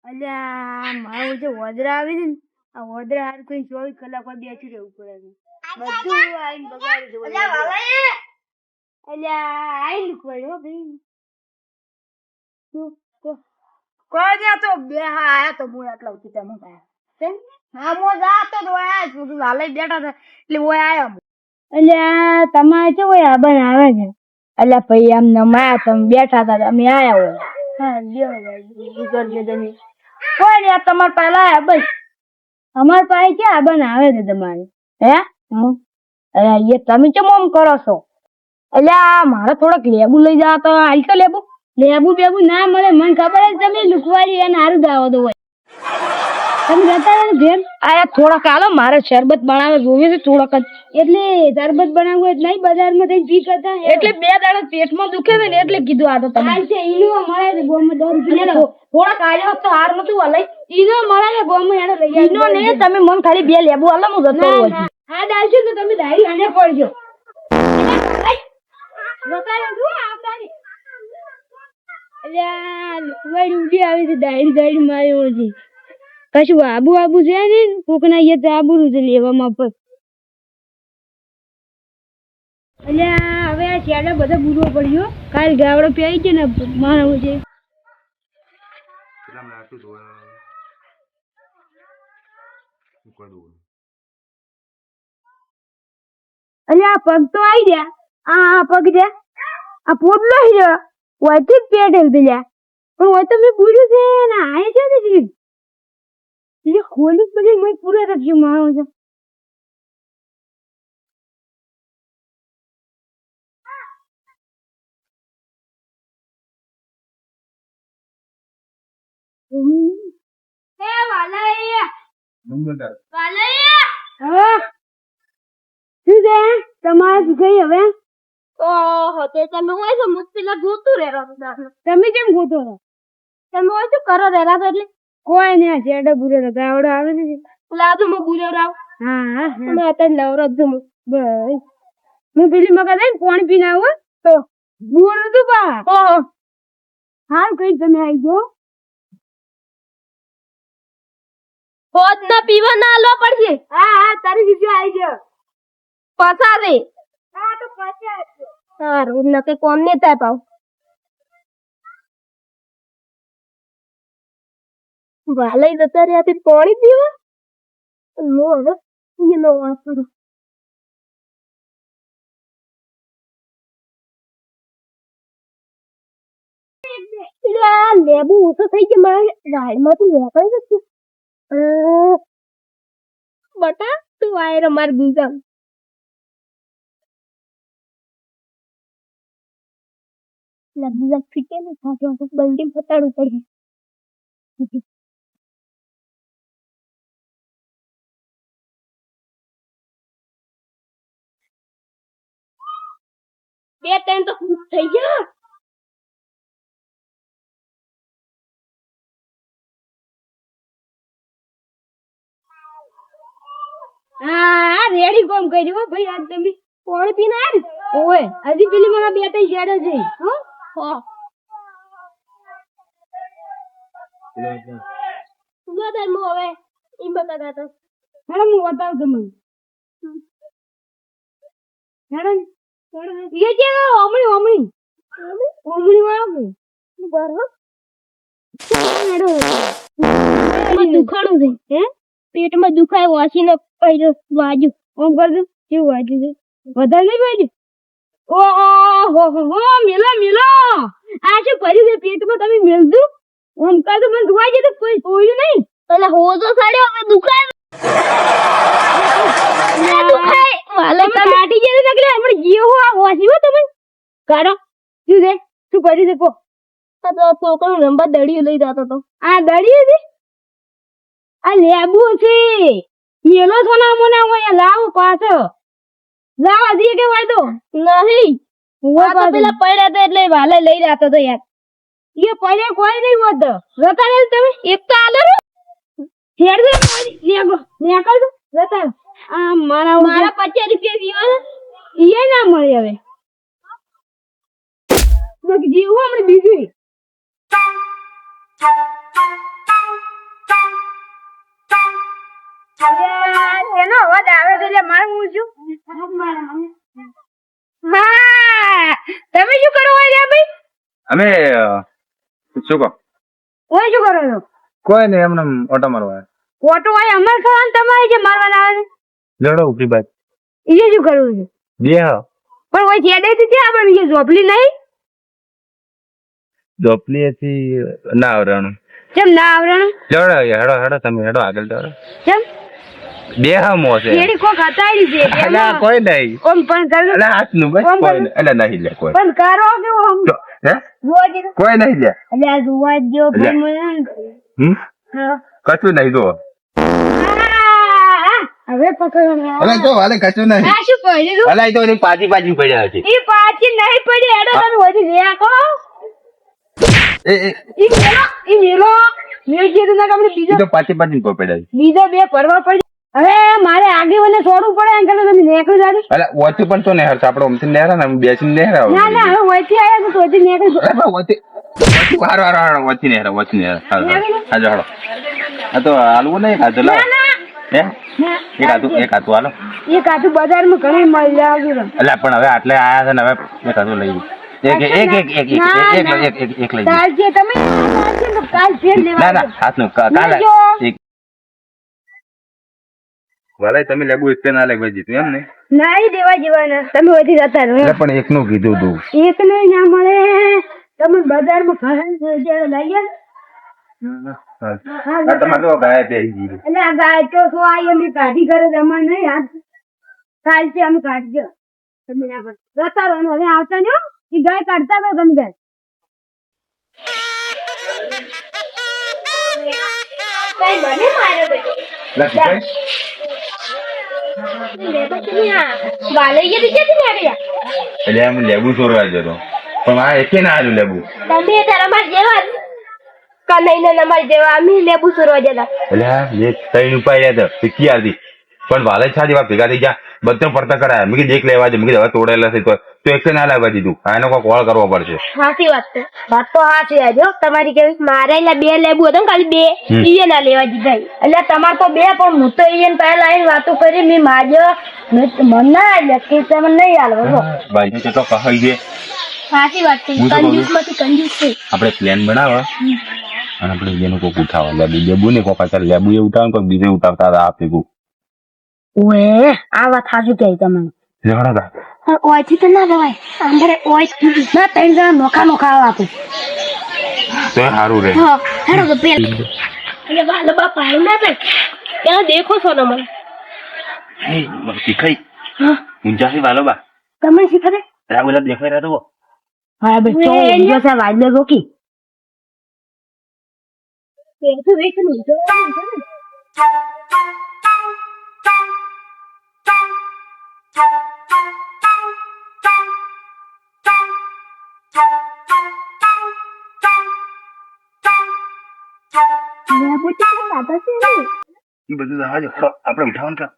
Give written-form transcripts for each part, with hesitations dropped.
અલ્યા મારું જે વદરા આવી ને આ વદરા હાર કોઈ 24 કલાક બેસી રહેવું પડે બધું આઈને બગાડી દઉં. અલ્યા આઈને પડ્યો ભાઈ કોઈ દે તો બે આયા તો હું આટલા ઉઠી તમે હા મો જાતો તો આયા છું હાલે બેઠા હતા એટલે ઓય આયો. અલ્યા તમારે કેવો આબન આવે છે? અલ્યા ભાઈ આમ નમાયા તમે બેઠા હતા અમે આયા હોય. હા લ્યો ભાઈ તમે કોઈ ને તમારે પહેલા આયા બસ અમાર પાસે ક્યાં આબન આવે છે તમારે હે અલ્યા એ તમે કેમ આમ કરો છો? અલ્યા મારે થોડોક લેબુ લઈ જાવ તો હાલ તો લેબુ બેબુ ના મળે મને ખબર છે તમે લુકવાડી એને હારું દાવો તો હોય તમે જતા રહો ઘેર આયા થોડાક હાલો મારે શરબત બનાવે જોવે છે થોડાક જ એટલે શરબત બનાવવું એટલે નહીં બજારમાં થઈને પી કરતા એટલે 2 દાડા પેટમાં દુખે છે ને એટલે કીધું આ તો તમે છે ઈનો મળે છે ગોમ 10 રૂપિયા થોડાક આલ્યો તો હાર નતું હલાઈ ઈનો મળે છે ગોમ એને લઈ ઈનો ને તમે મન ખાલી 2 લેબુ હાલો હું જતો રહું હા ડાલશો તો તમે ડાયરી આને પડજો બતાયો તું આવતાની અલ્યા લુકવાડી ઉડી આવી છે ડાયરી મારી ઓળજી કશું આબુ છે ને કોકના યે આબુરું છે લેવામાં પર અલ્યા હવે આ શેડા બધા બુરવો પડ્યો કાલ ગાવડો પેઈ છે ને મારવું છે અલ્યા પગ તો આવી ગયા આ પગ છે આ પોટલો છે વાથી પેડલ પેલા પણ હોય તો મેં પૂછ્યું છે ને આય છે ને ये खोली પછી મેં પૂરા રખ્યું મારો છે એ વાલૈયા નંબર વાલૈયા હા શું છે તમારે ગઈ હવે ઓહો તે તમે હોય છે મુસ્તિલા ગોતું રેરા તમે કેમ ગોતો છો તમે હોય તો કરો રેરા એટલે કોઈ ને શેડા બુરે ગાવડો આવે ને લાજો મો બુરે રાવ હા તમે અત્યારે લવરો જ બસ હું પેલી મગા દે પાણી પીને આવું તો બુર તો બા ઓહો હા કઈ તમે આવી ગયો હોદ ના પીવા ના લો પડશે હા તારી બીજો આવી ગયો પસા દે હા તો પસા હા રોજ ના કે કોમ ને થાય પાવ વાલઈ જતા રહ્યા તે પાણી પીવા નો હવે ઈનો વાસરો લા લેબુ ઓછો થઈ ગયો મારે રાઈડમાંથી વેપાઈ જતું બટા તું આયરો માર બીજા લગભગ ફીટે ને ખાતો બલ્ડી ફટાડું પડી બે ત્રણ તો ખુશ થઈ ગયા હા રેડી કોમ કર્યું હો ભાઈ આજ તમે પાણી પીને આવ ઓય હજી પેલી મને બે ત્રણ શેડો છે હો બતા મો હવે ઈ બતા તો હેડો હું બતાવ તમને હેડો ये क्या ओमनी वाला बरो દુખાડું છે હે પેટમાં દુખાય વાસીને પૈરો વાજુ ઓમ કર દે કેવું વાજુ છે વધારે નહીં વાજુ હો મિલો આ શું કર્યું છે પેટમાં તમે મેલ દો ઓમ કર દો મને દુખાય છે તો કોઈ જોયું નહીં એટલે હો તો સાડ્યો હવે દુખાય વાલે કાટી જઈને નકલે આપણે જીવ હો આ વાસી હો તમે કાઢો શું છે શું કરી દે કો તો છોકરો નંબર દડિયો લઈ જતો તો આ દડિયો છે આ લેબુ છે મેલો સોના મોના હોય લાવો પાછો લાવા દે કે વાય તો નહીં હું તો પેલા પડ્યા હતા એટલે વાલે લઈ જતો તો યાર એ પડ્યા કોઈ નહીં હોત રતા રે તમે એક તો આલો હેડ દે લેગો નેકળ દો રતા આ મારા 50 રૂપિયા દીવા ઈ ના મળે હવે તો જીવ હમણે બીજું અવાજ આવે છે એટલે મારે હું છું હા તમે શું કરો છો ભાઈ અમે શું કહો ઓય શું કરો છો કોઈ નહીં એમને ઓટો મારવા ફોટો હોય અમાર ખાવાનું તમારે જે મારવાના આવે લડો ઉપરી બાદ છે એ શું કરવું છે બે પણ ઓય છેડે થી આપણે જે ઝોપલી નહીં જોપલી હતી ના આવરણ કેમ ના આવરણ લડો હેડો હેડો તમે હેડો આગળ લડો કેમ બે હમો છે એડી કોક હતાડી છે અલા કોઈ નહીં ઓમ પણ કર અલા હાથ નું બસ કોઈ નહીં અલા નહીં લે કોઈ પણ કરો કે હમ હે જોજી કોઈ નહીં લે એટલે આ જોવા જો ભાઈ મને હા કશું નહીં જો હવે પકડો અલા જો વાલે કશું નહીં આ શું પડ્યું અલા એ તો એની પાછી પડ્યા છે ઈ પાછી નહીં પડી એડો તમે વધી રહ્યા કો એ ઈ મેલો મેં કીધું ના કે આપણે બીજો તો પાછી કોઈ પડ્યા બીજો બે પરવા પડી હવે મારે આગેવાને છોડવું પડે એમ કરે તમે નેકળી જાડી અલા ઓથી પણ તો નહેર આપણે ઓમથી નહેર ને બેસીને નહેર આવો ના ના હવે વચ્ચે આયા તો વચ્ચે નેકળી અલા ઓથી હારો ઓથી નહેર હાલો હાલો આ તો હાલવું નહીં ખાધું લા હે એક હાથું હાલો એ કાતું બજારમાં ઘણી મળી આવે અલા પણ હવે આટલે આયા છે ને હવે એક હાથું લઈ એક લઈ કાલ છે તમે કાલ ફેર લેવા ના હાથનું કાલે એક વાલે તમે લેબુ એક ના લેવા જીતું એમ ને નહીં દેવા જેવાના તમે વધી જતા રહો પણ એકનું કીધું તું એક નહીં ના મળે તમે બજારમાં ફરન લઈ તમારે તો ગાય પહેરી ગઈ એટલે આ ગાય તો શું આવી એમની કાઢી કરે અમારે નહીં યાર કાલ છે અમે કાઢજો તમે ના કરો જતા રહો હવે આવતા ને એ ગાય કાઢતા રહો તમે ગાય એટલે એમ લેબુ ચોરવા જતો પણ આ એકે ના આવ્યું લેબુ તમે તારા જેવા કનઈ ને અમારી જેવા અમે લેબુ સુરવા જતા એટલે એક ત્રણ ઉપાય હતા ક્યારથી પણ વાલે છા જેવા ભેગા થઈ ગયા બધા પડતા કરાયા મેં કીધું એક લેવા દે મેં કીધું હવે તોડેલા છે તો એક ના લાવવા દીધું આનો કોઈ કોલ કરવો પડશે સાચી વાત છે વાત તો સાચી આજે તમારી કેવી મારે એટલે બે લેબુ હતા ને ખાલી બે ઈએ ના લેવા દીધા એટલે તમારે તો બે પણ હું તો ઈએ પહેલા આવીને વાતો કરી મેં માજો મને ના એટલે કે તમે નહીં હાલવો ભાઈ કેટલો કહાઈ છે સાચી વાત છે કંજૂસ માંથી કંજૂસ છે આપણે પ્લાન બનાવવા અને આપણે એનું કોક ઉઠાવવા લેબુ ને કોક અત્યારે લેબુ એ ઉઠાવે કોઈક બીજે ઉઠાવતા હતા આ ભેગું ઓએ આ વાત સાચું કહી તમે લેવડા ઓયથી તો ના જવાય આંબરે ઓય ના ત્રણ જણા નોખા નોખા આપે તો સારું રે હા હેડો તો પેલ એટલે વાલો બાપા આઈ ના બે ત્યાં દેખો છો ને મને એ શીખાઈ ઊંચા છે વાલો બા તમે શીખરે રાગુલા દેખાઈ રહ્યો તો હા બે તો ઊંચો છે વાજલે રોકી પેલું વેચ ઊંચો એ બધું આપણે ઉઠાવવાનું કા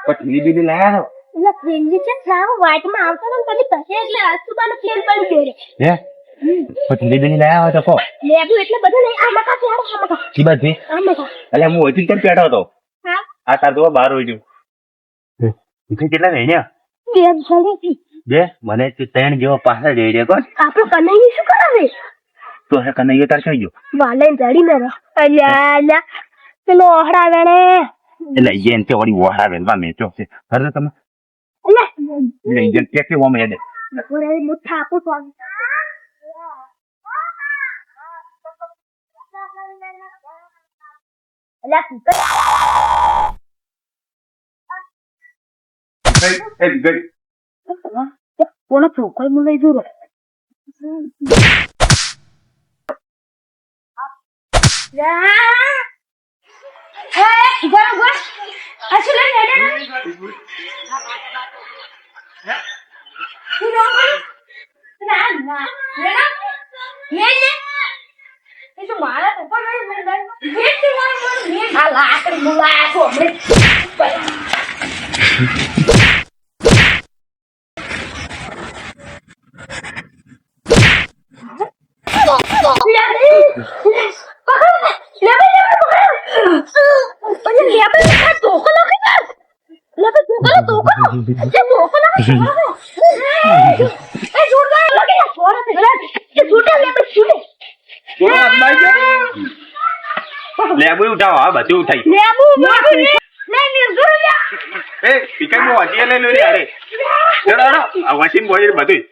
પટલી બીલી લાયા એટલે પ્રેમજી છે સાવ વાટમાં આવતો ને તમે કશે એટલે આસુબાનો પ્લેન પડી ગયો હે પટલી બીલી લાયા હોય તો કો લેબુ એટલે બધું નહીં આ મકા છે આ મકા કી બાત છે આ મકા એટલે હું હોતી તર પેટો હતો હા આ તાર તો બહાર હોય ગયું કેટલા વેણ્યા બે છોડી બે મને ત્રણ જેવો પાછળ જઈ રહ્યા કોણ આપણો કનૈયો શું કરે તો હે કનૈયો તાર થઈ ગયો વાલે જડી ન રહો અલ્યા અલ્યા પેલો ઓહડા વેણે એટલે ઈજન તે વળી વહાવે વા મેચો છે હર તમે અલ્યા એટલે ઈજન કે કે ઓમે યાદ પૂરે મુઠ્ઠા આપો તો કોણ છોકરી મને લઈ જુરો મારા લેબુ ઉઠાવો હા બધું ઉઠાઈ એ પીકાઈ નું વાંચી લઈ લો રે અરે ચડો આ વાંચીને બોલી બધું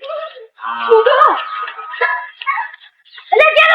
Let's get